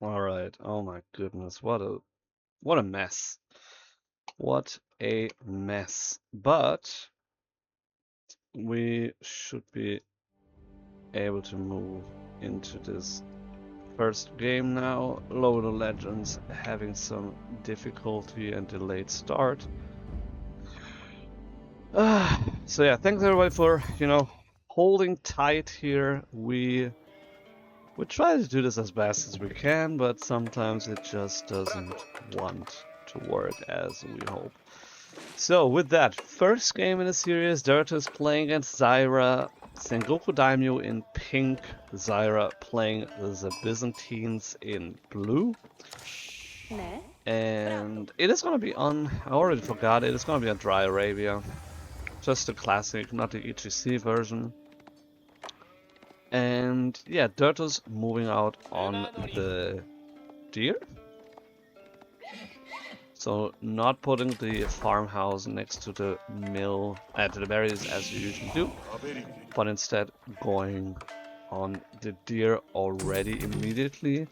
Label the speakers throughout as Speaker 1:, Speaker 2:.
Speaker 1: Alright, oh my goodness, what a mess. What a mess. But we should be able to move into this first game now. Load of Legends having some difficulty and delayed start. So yeah, thanks everybody for, holding tight here. We try to do this as best as we can, but sometimes it just doesn't want to work as we hope. So with that, first game in the series, Dirtus playing against Xyra, Sengoku Daimyo in pink, Xyra playing the Byzantines in blue. And it is going to be on, I already forgot, it is going to be on Dry Arabia. Just the classic, not the EGC version. And yeah, Dirtus moving out on the deer. So not putting the farmhouse next to the mill, to the berries as you usually do, but instead going on the deer already immediately,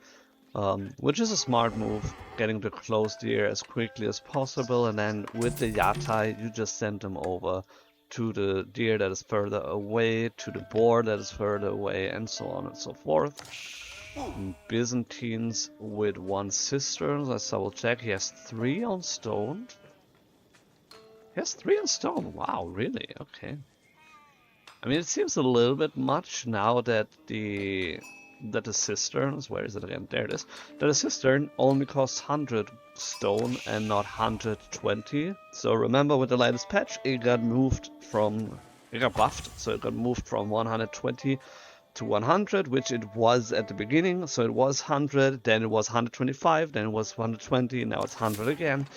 Speaker 1: which is a smart move, getting the close deer as quickly as possible, and then with the yatai you just send them over to the deer that is further away, to the boar that is further away, and so on and so forth. Byzantines with 1 cistern. Let's double check. He has 3 on stone. He has 3 on stone. Wow, really? Okay. I mean, it seems a little bit much now that the cisterns, where is it again? There it is. That a cistern only costs 100 stone and not 120. So remember, with the latest patch, it got buffed. So it got moved from 120 to 100, which it was at the beginning. So it was 100, then it was 125, then it was 120, now it's 100 again.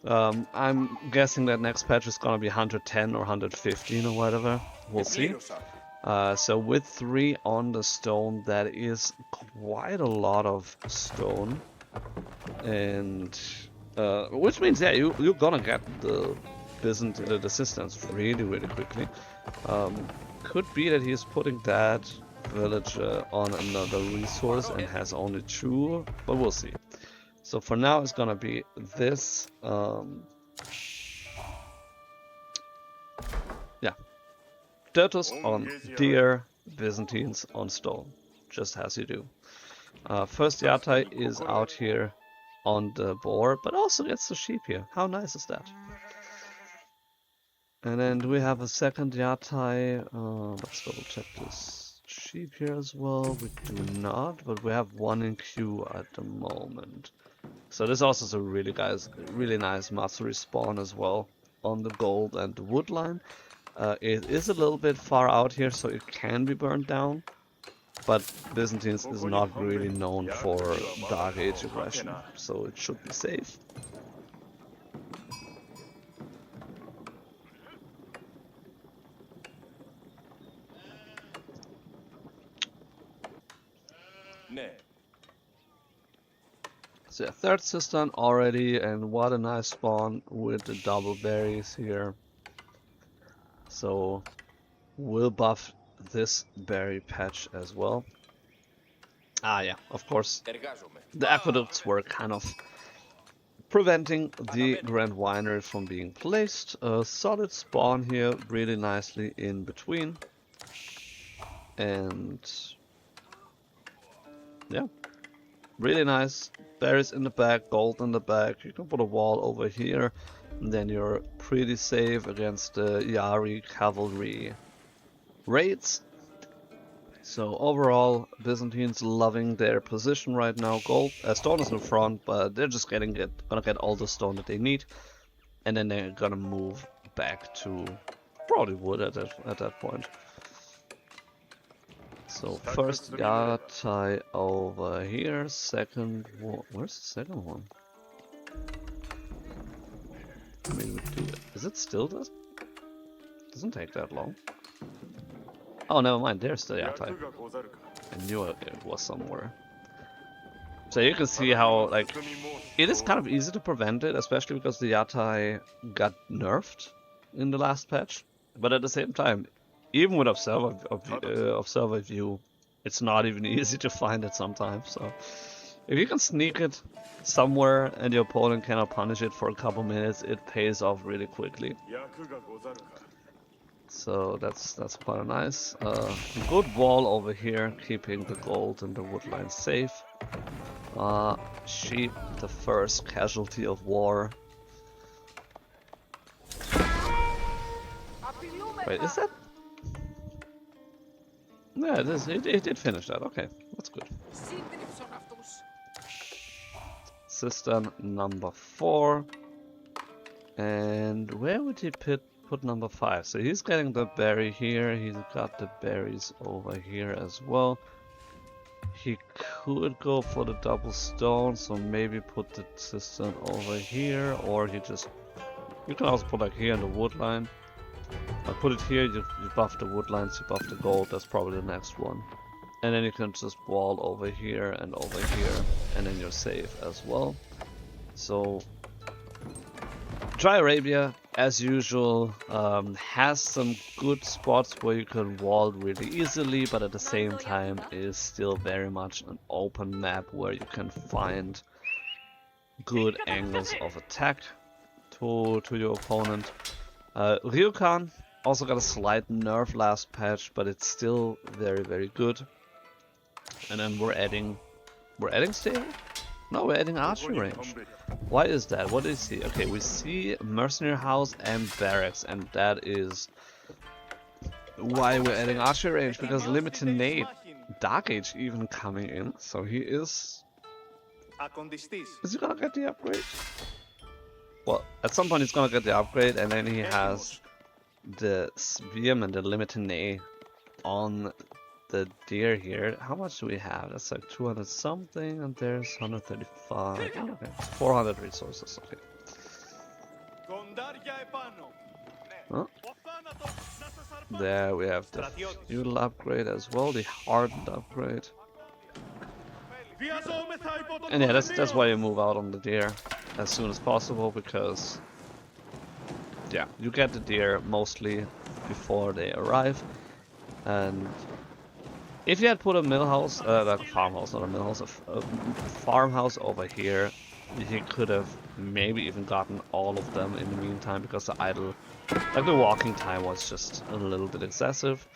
Speaker 1: I'm guessing that next patch is gonna be 110 or 115 or whatever. We'll see. So with 3 on the stone, that is quite a lot of stone, and which means yeah, you're gonna get the Byzantines really quickly. Could be that he's putting that villager on another resource and has only 2, but we'll see. So for now it's gonna be this. Yeah, Dirtus on deer, Byzantines on stone, just as you do. First yatai is out here on the boar, but also gets the sheep here. How nice is that? And then we have a second yatai. Let's double check this sheep here as well. We do not, but we have 1 in queue at the moment. So this also is a really nice Matsuri spawn as well on the gold and the wood line. It is a little bit far out here, so it can be burned down. But Byzantines is not really known for Dark Age aggression, so it should be safe. So yeah, 3rd cistern already, and what a nice spawn with the double berries here. So we'll buff this berry patch as well. Yeah, of course, the aqueducts were kind of preventing the Grand Winery from being placed. A solid spawn here, really nicely in between. And yeah, really nice. Berries in the back, gold in the back. You can put a wall over here, and then you're pretty safe against the Yari cavalry raids. So overall, Byzantines loving their position right now. Gold, stone is in front, but they're just gonna get all the stone that they need, and then they're gonna move back to probably wood at that point. So first yatai over here, second one. Where's the second one? I mean, we do it. Is it still this? Doesn't take that long. Oh, never mind. There's the yatai. I knew it was somewhere. So you can see how, like, it is kind of easy to prevent it, especially because the yatai got nerfed in the last patch. But at the same time, even with observer view, it's not even easy to find it sometimes. So If you can sneak it somewhere and your opponent cannot punish it for a couple minutes, it pays off really quickly. So that's quite nice. Good wall over here, keeping the gold and the woodline safe. Sheep, the first casualty of war. Wait, is that? Yeah, it is. It did finish that. Okay, that's good. Cistern number 4. And where would he put number 5? So he's getting the berry here. He's got the berries over here as well. He could go for the double stone, so maybe put the cistern over here, or you can also put like here in the wood line. I'll put it here, you buff the wood lines, you buff the gold, that's probably the next one. And then you can just wall over here, and then you're safe as well. So, Dry Arabia, as usual, has some good spots where you can wall really easily, but at the same time is still very much an open map where you can find good angles of attack to your opponent. Ryokan also got a slight nerf last patch, but it's still very, very good. And then we're adding stable? No, we're adding archery range. Why is that? What do you see? Okay, we see mercenary house and barracks, and that is why we're adding archery range, because limited nade, Dark Age even coming in, so he is he gonna get the upgrade? Well, at some point he's gonna get the upgrade, and then he has the Spearman, the limited nade on the deer here. How much do we have? That's like 200 something, and there's 135. Okay, 400 resources. Okay. Huh? There we have the fuel upgrade as well, the hardened upgrade. And yeah, that's why you move out on the deer as soon as possible, because yeah, you get the deer mostly before they arrive. And if you had put a mill house, like a farmhouse, not a mill house, a farmhouse over here, you could have maybe even gotten all of them in the meantime, because the idle, like the walking time was just a little bit excessive.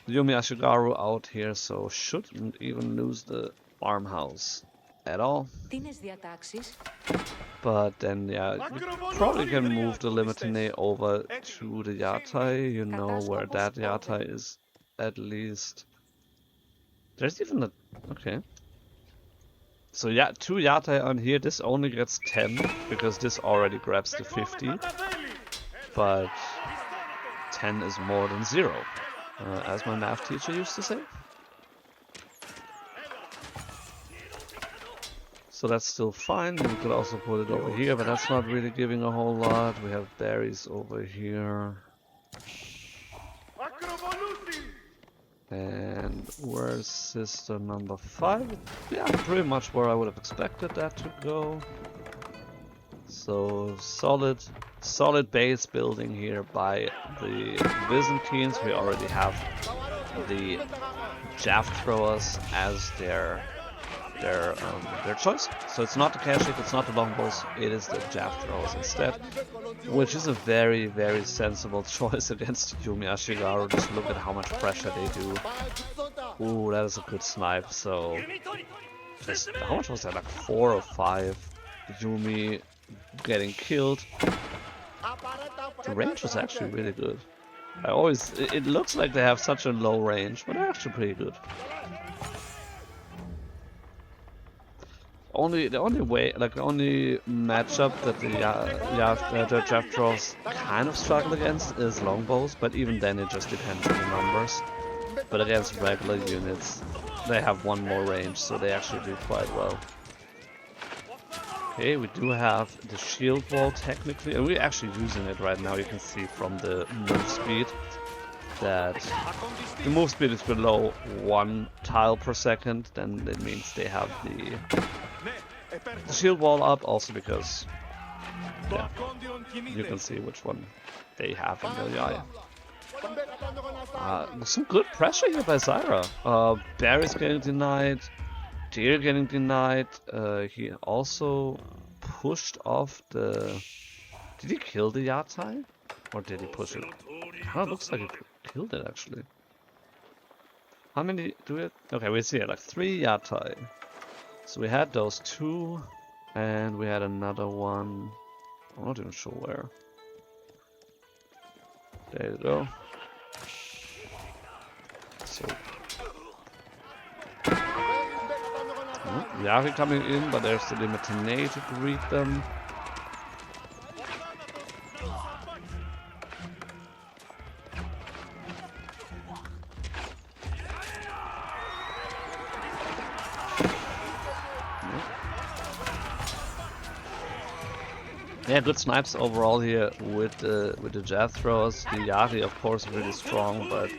Speaker 1: Yumi Ashigaru out here, so shouldn't even lose the farmhouse at all. But then yeah, you probably can move the Limitine over to the Yatai. You know where that Yatai is, at least. There's even a... okay. So yeah, 2 Yatai on here. This only gets 10, because this already grabs the 50. But 10 is more than 0, as my math teacher used to say. So that's still fine. We could also put it over here, but that's not really giving a whole lot. We have berries over here. And where's sister number 5? Yeah, pretty much where I would have expected that to go. So solid base building here by the Byzantines. We already have the Jaft throwers as their choice. So it's not the Kashik, it's not the longbows, it is the Jaft throwers instead, which is a very, very sensible choice against Yumi Ashigaru. Just look at how much pressure they do. Ooh, that is a good snipe. So just how much was that, like 4 or 5 Yumi getting killed. The range was actually really good. It looks like they have such a low range, but they're actually pretty good. The only matchup that the Jaft Trolls kind of struggle against is longbows, but even then it just depends on the numbers. But against regular units, they have 1 more range, so they actually do quite well. Okay, we do have the shield wall technically, and we're actually using it right now. You can see from the move speed that the move speed is below 1 tile per second, then it means they have the shield wall up, also because yeah, you can see which one they have in their eye. Some good pressure here by Xyra. Barry's getting denied, Deer getting denied. He also pushed off the... Did he kill the Yatai? Or did he push it? Kinda looks like he killed it actually. How many do we have? Okay, we see it, like 3 Yatai. So we had those 2, and we had another one. I'm not even sure where. There you go. So Yari coming in, but there's the Limitine to greet them. Yeah, good snipes overall here with the jab throwers. The Yari, of course, are really strong, but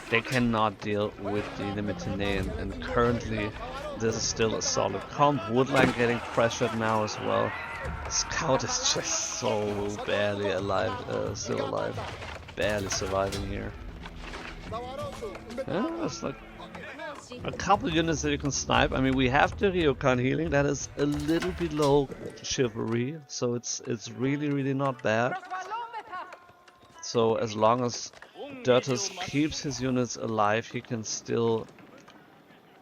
Speaker 1: they cannot deal with the Limitine, and currently this is still a solid comp. Woodline getting pressured now as well. Scout is just so barely alive, still alive, barely surviving here. Yeah, it's like a couple units that you can snipe. I mean, we have the Ryokan healing that is a little below chivalry, so it's really not bad. So as long as Dirtus keeps his units alive, he can still,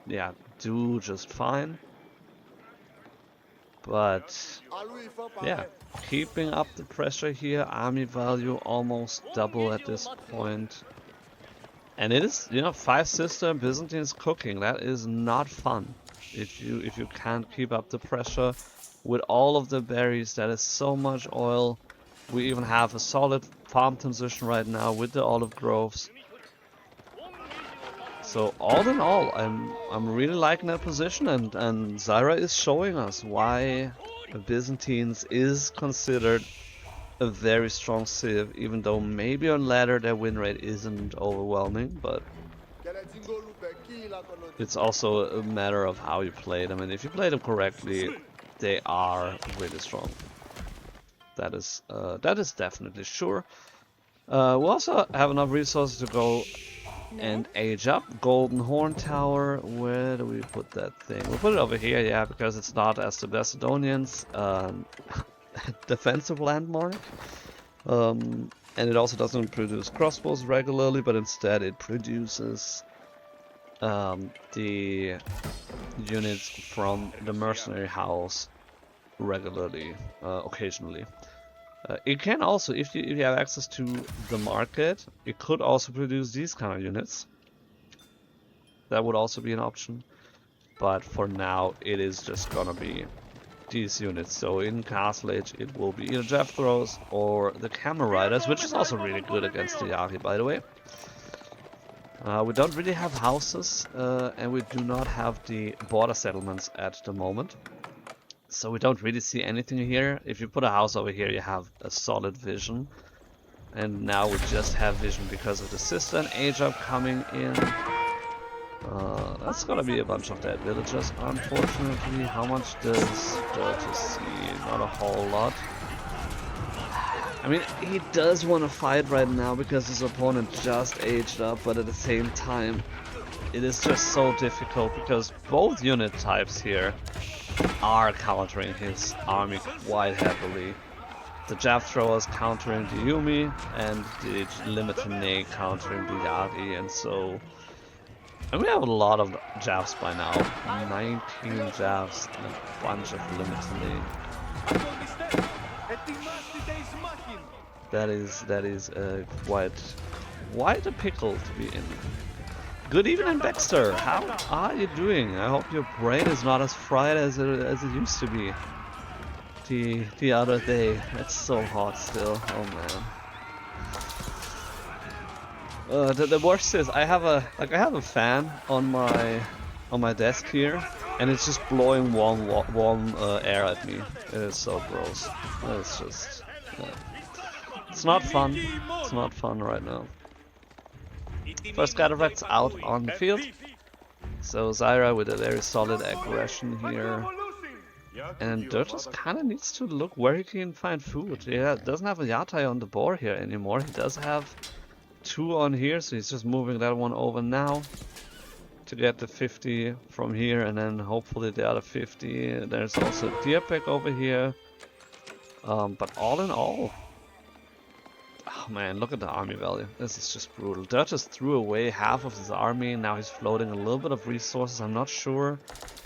Speaker 1: yeah, do just fine. But yeah, keeping up the pressure here. Army value almost double at this point. And it is, you know, 5 sister Byzantines cooking. That is not fun if you can't keep up the pressure with all of the berries. That is so much oil. We even have a solid farm transition right now with the olive groves. So all in all, I'm really liking that position, and Xyra is showing us why Byzantines is considered a very strong civ, even though maybe on ladder their win rate isn't overwhelming, but it's also a matter of how you play them, and if you play them correctly, they are really strong. That is definitely sure. We also have enough resources to go and age up. Golden Horn Tower, where do we put that thing? We'll put it over here, yeah, because it's not as the Macedonians. Defensive landmark, and it also doesn't produce crossbows regularly, but instead it produces the units from the mercenary house regularly, occasionally. It can also, if you have access to the market, it could also produce these kind of units. That would also be an option, but for now it is just gonna be these units. So in Castle Age it will be either Jab Throws or the Camel Riders, which is also really good against the Yari, by the way. We don't really have houses, and we do not have the border settlements at the moment. So we don't really see anything here. If you put a house over here, you have a solid vision. And now we just have vision because of the sister and age up coming in. That's gonna be a bunch of dead villagers, unfortunately. How much does Dirtus see? Not a whole lot. I mean, he does want to fight right now because his opponent just aged up, but at the same time, it is just so difficult because both unit types here are countering his army quite heavily. The Jab Throwers countering the Yumi, and the Limitine countering the Yari, and so... And we have a lot of jabs by now. 19 jabs and a bunch of Limitine. That is quite a pickle to be in. Good evening, Baxter. How are you doing? I hope your brain is not as fried as it used to be the other day. It's so hot still. Oh man. The worst is I have a fan on my desk here, and it's just blowing warm air at me. It is so gross. It's just it's not fun. It's not fun right now. First Cataracts out on the field. So Xyra with a very solid aggression here. And Dirtus kind of needs to look where he can find food. Yeah, doesn't have a Yatai on the board here anymore. He does have 2 on here, so he's just moving that one over now. to get the 50 from here, and then hopefully the other 50. There's also a deer pack over here. But all in all, oh man, look at the army value. This is just brutal. Dirtus threw away half of his army, now he's floating a little bit of resources. I'm not sure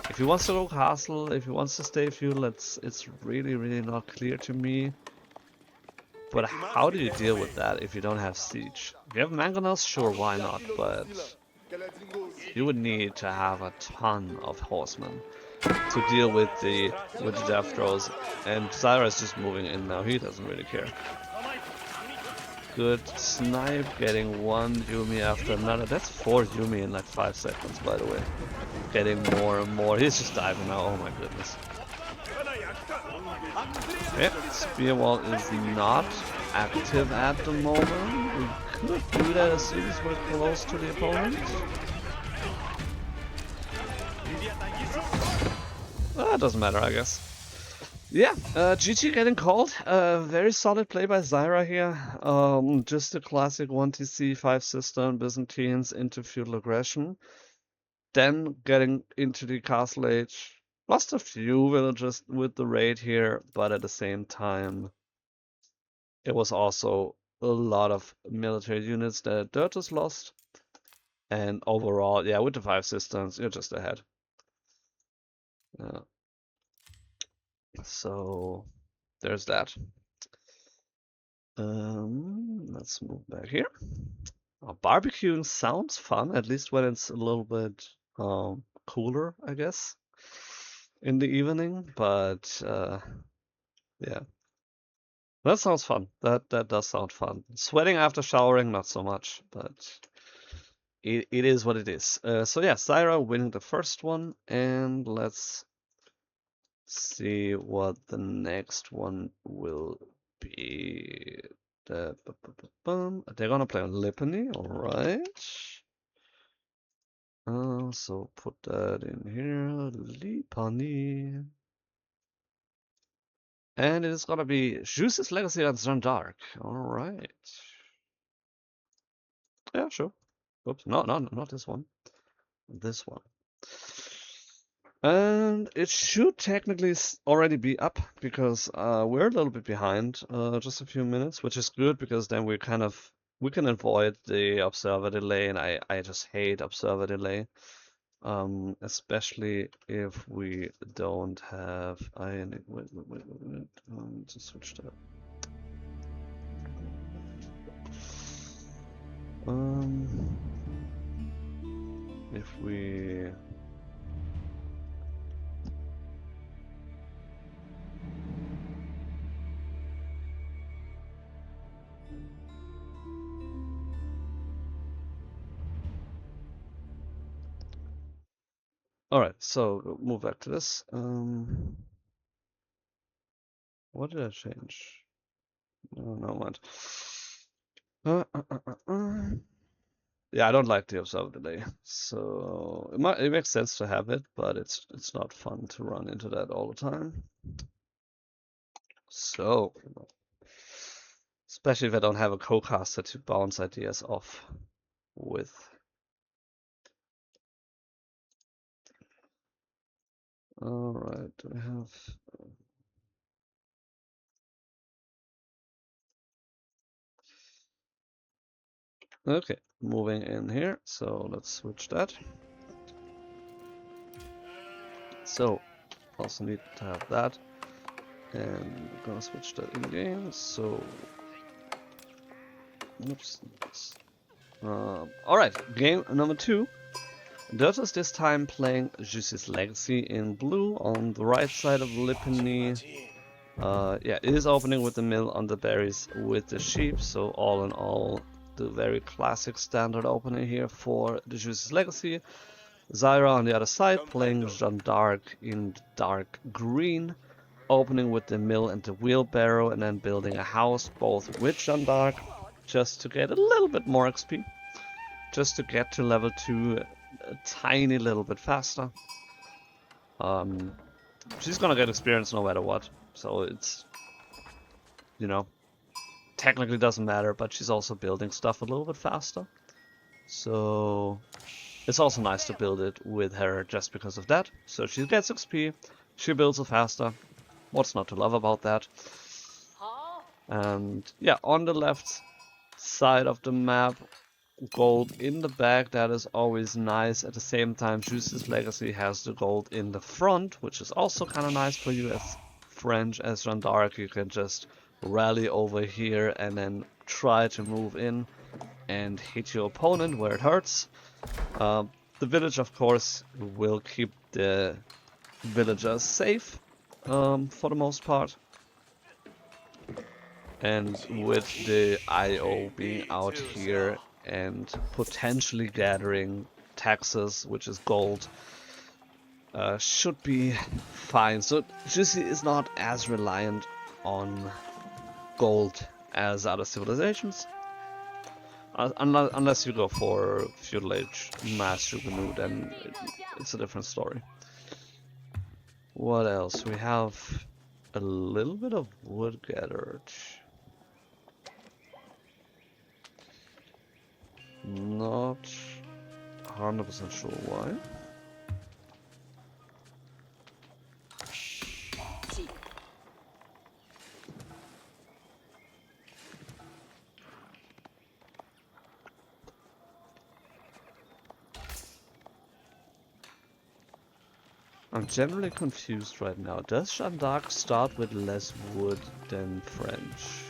Speaker 1: if he wants to go castle, if he wants to stay feudal. It's really not clear to me. But how do you deal with that if you don't have siege? If you have mangonels, sure, why not? But you would need to have a ton of horsemen to deal with the death throws, and Xyra is just moving in now. He doesn't really care. Good snipe, getting one Yumi after another. That's 4 Yumi in like 5 seconds, by the way. Getting more and more. He's just diving now. Oh my goodness. Okay, spear wall is not active at the moment. We could do that as soon as we're close to the opponent. It doesn't matter, I guess. Yeah, GG getting called. Very solid play by Xyra here. Just a classic 1TC 5 system, Byzantines into feudal aggression. Then getting into the castle age. Lost a few villages with the raid here, but at the same time, it was also a lot of military units that Dirtus lost. And overall, yeah, with the 5 systems, you're just ahead. So there's that. Let's move back here. Barbecuing sounds fun, at least when it's a little bit cooler, I guess, in the evening. But yeah, that sounds fun. That does sound fun. Sweating after showering, not so much, but it is what it is. So yeah, Xyra winning the first one, and let's see what the next one will be. They're gonna play on Lipany, alright. So put that in here, Lipany. And it is gonna be Juice's Legacy and Jeanne d'Arc, alright. Yeah, sure. Oops, no, not this one. This one. And it should technically already be up, because we're a little bit behind, just a few minutes, which is good, because then we can avoid the observer delay, and I just hate observer delay, especially if we don't have. Wait, to switch that. If we. Alright, so move back to this. What did I change? No, mind. Yeah, I don't like the observer delay, so it makes sense to have it, but it's not fun to run into that all the time. So, especially if I don't have a co-caster to bounce ideas off with. Alright, do I have... Okay, moving in here, so let's switch that. So, also need to have that. And we're gonna switch that in game, so... Oops. Alright, game number 2. Dirtus this time playing Juice's Legacy in blue on the right side of Lipany. Yeah, it is opening with the mill on the berries with the sheep, so all in all, the very classic standard opener here for the Juice's Legacy. Xyra on the other side playing Jeanne d'Arc in dark green, opening with the mill and the wheelbarrow, and then building a house both with Jeanne d'Arc just to get a little bit more XP, just to get to level 2 a tiny little bit faster. She's gonna get experience no matter what, so it's, you know, technically doesn't matter, but she's also building stuff a little bit faster. So It's also nice to build it with her just because of that. So she gets XP, she builds it faster. What's not to love about that? And yeah, on the left side of the map, gold in the back, that is always nice. At the same time, Juice's Legacy has the gold in the front, which is also kind of nice for you as French, as Jeanne d'Arc. You can just rally over here and then try to move in and hit your opponent where it hurts. The village, of course, will keep the villagers safe for the most part. And with the IO being out here and potentially gathering taxes, which is gold, should be fine. So Juicy is not as reliant on gold as other civilizations. Unless you go for Feudal Age Mass Jubilee, then it's a different story. What else? We have a little bit of wood gathered. Not 100% sure why. I'm generally confused right now. Does Jeanne d'Arc start with less wood than French?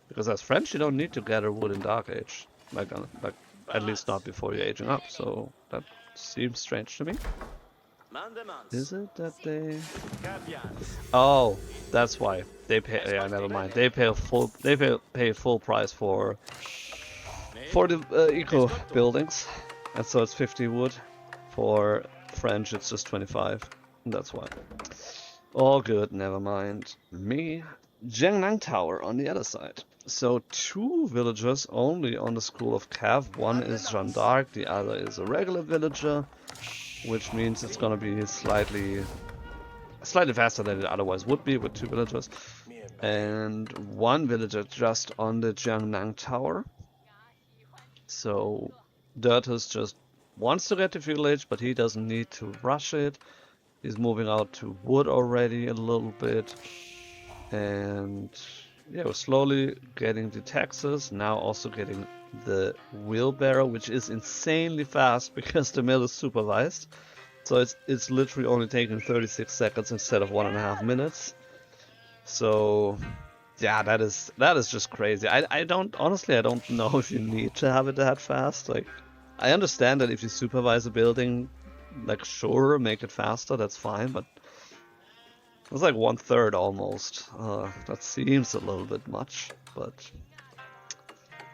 Speaker 1: Because as French, you don't need to gather wood in Dark Age, like at least not before you're aging up. So that seems strange to me. Is it that they? Oh, that's why they pay. Yeah, never mind. They pay full. They pay full price for the eco buildings, and so it's 50 wood. For French, it's just 25. That's why. All good. Never mind. Me, Jiangnan Tower on the other side. So 2 villagers only on the School of Cav. One is Jeanne d'Arc, the other is a regular villager, which means it's gonna be slightly faster than it otherwise would be with 2 villagers. And 1 villager just on the Jiangnan Tower. So Dirtus just wants to get to Feudal Age, but he doesn't need to rush it. He's moving out to wood already a little bit. And yeah, we're slowly getting the taxes, now also getting the wheelbarrow, which is insanely fast because the mill is supervised. So it's literally only taking 36 seconds instead of 1.5 minutes. So yeah, that is just crazy. I don't know if you need to have it that fast. Like, I understand that if you supervise a building, like, sure, make it faster, that's fine, but it's like 1/3 almost. That seems a little bit much, but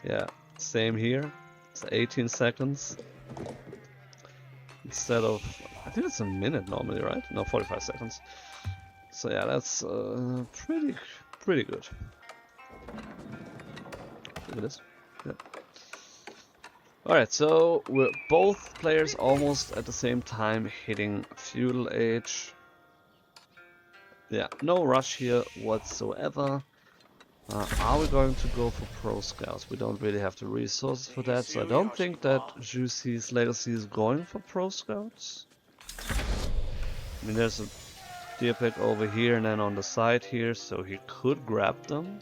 Speaker 1: yeah, same here. It's 18 seconds instead of, I think it's a minute normally, right? No, 45 seconds. So yeah, that's pretty good. Look at this. Yeah. Alright, so we're both players almost at the same time hitting Feudal Age. Yeah, no rush here whatsoever. Are we going to go for Pro Scouts? We don't really have the resources for that, so I don't think that Juicy's Legacy is going for Pro Scouts. I mean, there's a deer pick over here and then on the side here, so he could grab them.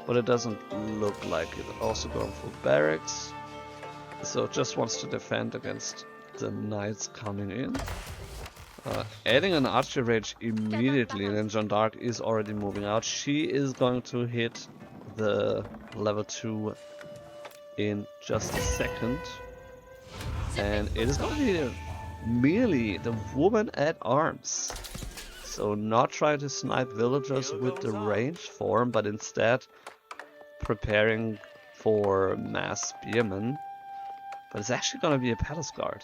Speaker 1: But it doesn't look like it. Also going for barracks. So just wants to defend against the knights coming in. Adding an archery range immediately, and then Jeanne d'Arc is already moving out. She is going to hit the level 2 in just a second. And it is going to be merely the woman at arms. So not try to snipe villagers with the ranged form, but instead preparing for mass spearmen. But it's actually going to be a palace guard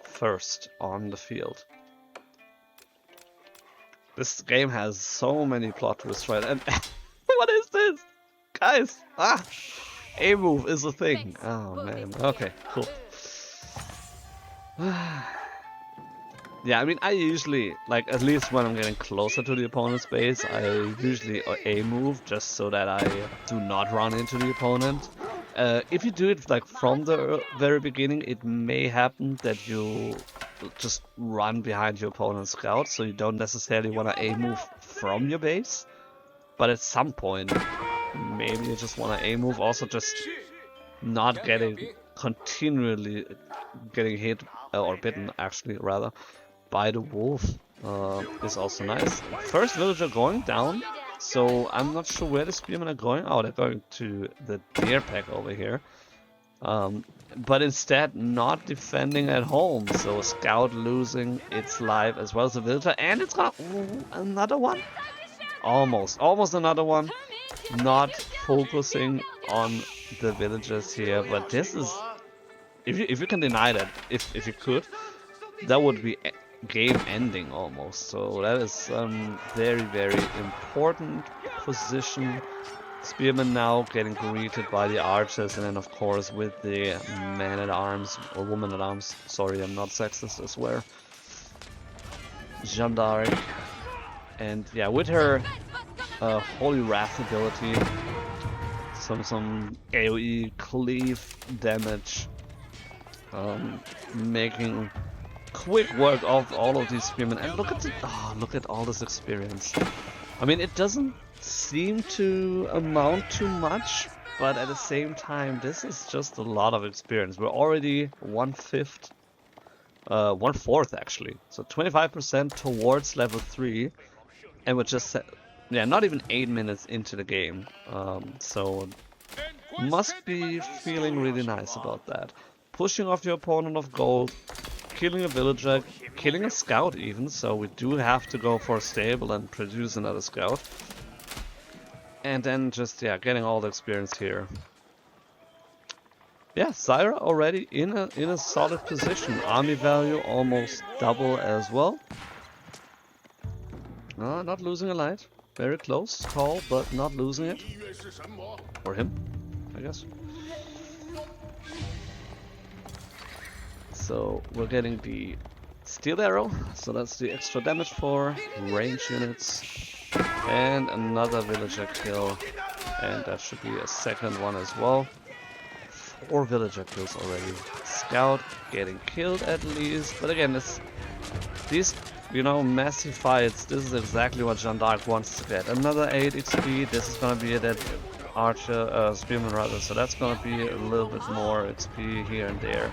Speaker 1: first on the field. This game has so many plot twists, right? And what is this? Guys! A move is a thing. Oh man. Okay, cool. Yeah, I mean, I usually, like, at least when I'm getting closer to the opponent's base, I usually A-move just so that I do not run into the opponent. If you do it, like, from the very beginning, it may happen that you just run behind your opponent's scout, so you don't necessarily want to A-move from your base. But at some point, maybe you just want to A-move, also just not continually getting hit, or bitten, actually, rather, by the wolf is also nice. First villager going down, so I'm not sure where the spearmen are going. Oh, they're going to the deer pack over here. But instead not defending at home, so scout losing its life as well as a villager, and it's gonna... Ooh, another one? Almost another one. Not focusing on the villagers here, but this is... If you can deny that, if you could, that would be game ending almost. So that is very, very important position. Spearmen now getting greeted by the archers, and then of course with the man-at-arms, or woman-at-arms, sorry, I'm not sexist, I swear, Jeanne d'Arc. And yeah, with her Holy Wrath ability, some AoE cleave damage, making quick work of all of these spearmen. And look at all this experience. I mean, it doesn't seem to amount to much, but at the same time, this is just a lot of experience. We're already 1/5, 1/4 actually, so 25% towards level 3, and we're just not even 8 minutes into the game. So must be feeling really nice about that. Pushing off your opponent of gold, killing a villager, killing a scout even, so we do have to go for a stable and produce another scout. And then just, getting all the experience here. Yeah, Xyra already in a solid position. Army value almost double as well. Not losing a light. Very close call, but not losing it. Or him, I guess. So we're getting the steel arrow, so that's the extra damage for range units. And another villager kill, and that should be a second one as well. 4 villager kills already. Scout getting killed at least, but again, these, massive fights, this is exactly what Jeanne d'Arc wants to get. Another 8 XP, this is gonna be a dead archer, spearman rather, so that's gonna be a little bit more XP here and there.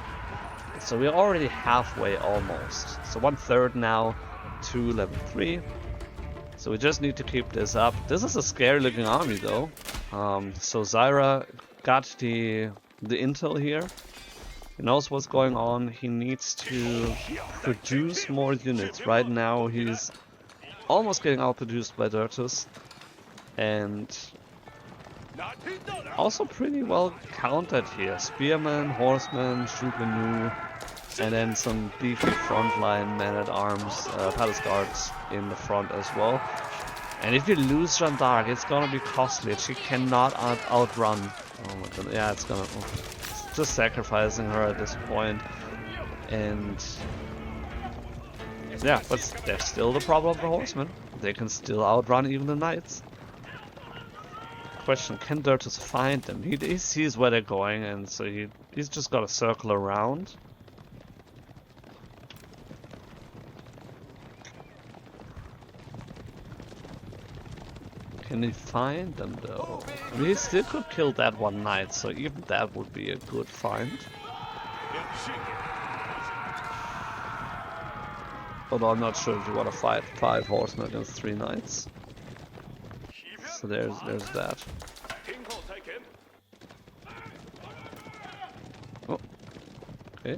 Speaker 1: So we're already halfway almost. So 1/3 now to level 3. So we just need to keep this up. This is a scary looking army though. So Xyra got the intel here. He knows what's going on. He needs to produce more units. Right now he's almost getting outproduced by Dirtus. And also pretty well countered here. Spearmen, horsemen, Shukenu, and then some beefy frontline man-at-arms, palace guards in the front as well. And if you lose Jeanne d'Arc, it's gonna be costly. She cannot outrun. Oh my god, yeah, it's just sacrificing her at this point. And yeah, but there's still the problem of the horsemen. They can still outrun even the knights. Question, can Dirtus find them? He sees where they're going, and so he's just gotta circle around. Can he find them though? I mean, he still could kill that one knight, so even that would be a good find. Although I'm not sure if you want to fight 5 horsemen against 3 knights. So there's that. Oh, okay.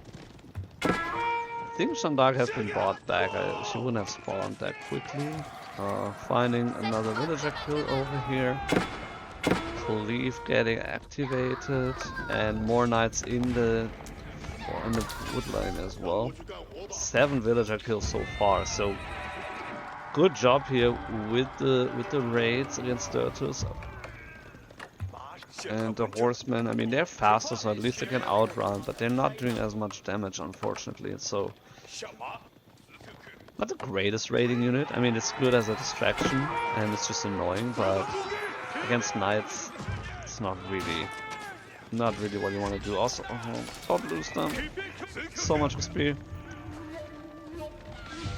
Speaker 1: I think Jeanne d'Arc has been bought back. She wouldn't have spawned that quickly. Finding another villager kill over here. Cleave getting activated, and more knights in the wood line as well. 7 villager kills so far. So good job here with the raids against Dirtus. And the horsemen, I mean, they're faster, so at least they can outrun, but they're not doing as much damage, unfortunately. So not the greatest raiding unit. I mean, it's good as a distraction, and it's just annoying, but against knights, it's not really what you want to do. Also, don't lose them. So much XP.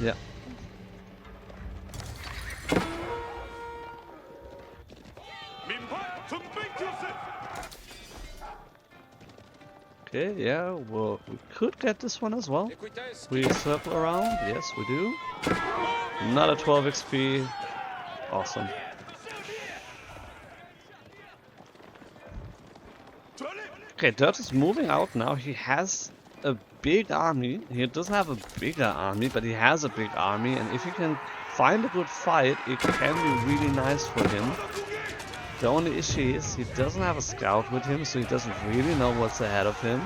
Speaker 1: Yeah. Okay, yeah, well, we could get this one as well. We circle around, yes, we do. Another 12 XP. Awesome. Okay, Dirtus is moving out now. He has a big army. He doesn't have a bigger army, but he has a big army. And if he can find a good fight, it can be really nice for him. The only issue is he doesn't have a scout with him, so he doesn't really know what's ahead of him.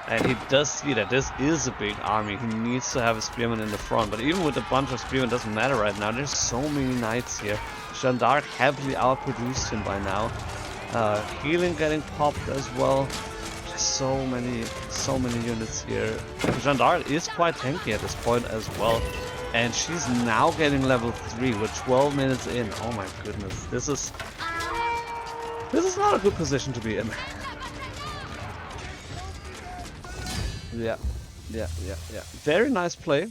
Speaker 1: And he does see that this is a big army. He needs to have a spearman in the front. But even with a bunch of spearmen, it doesn't matter right now. There's so many knights here. Jeanne d'Arc heavily outproduced him by now. Healing getting popped as well. Just so many units here. And Jeanne d'Arc is quite tanky at this point as well. And she's now getting level 3 with 12 minutes in. Oh my goodness. This is not a good position to be in. Yeah. Very nice play.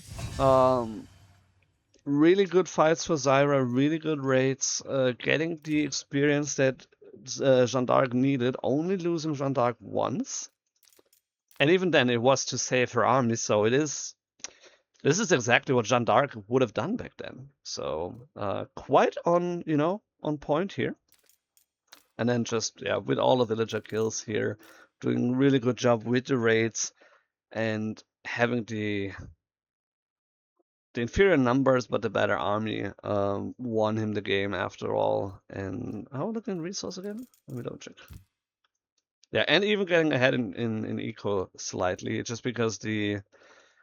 Speaker 1: Really good fights for Xyra, really good raids. Getting the experience that Jeanne d'Arc needed, only losing Jeanne d'Arc once. And even then it was to save her army, so this is exactly what Jeanne d'Arc would have done back then. So quite on point here. And then just, yeah, with all the villager kills here, doing a really good job with the raids, and having the inferior numbers but the better army won him the game after all. And how looking in resource again? Let me double check. Yeah, and even getting ahead in eco slightly, just because the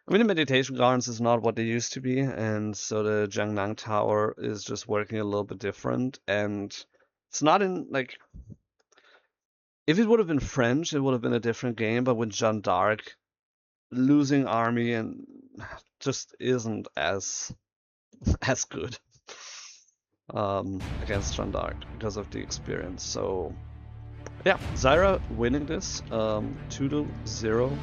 Speaker 1: meditation gardens is not what they used to be, and so the Jiangnang Tower is just working a little bit different, and it's not in, like, if it would have been French, it would have been a different game, but with Jeanne d'Arc, losing army and just isn't as good against Jeanne d'Arc because of the experience. So yeah, Xyra winning this 2-0.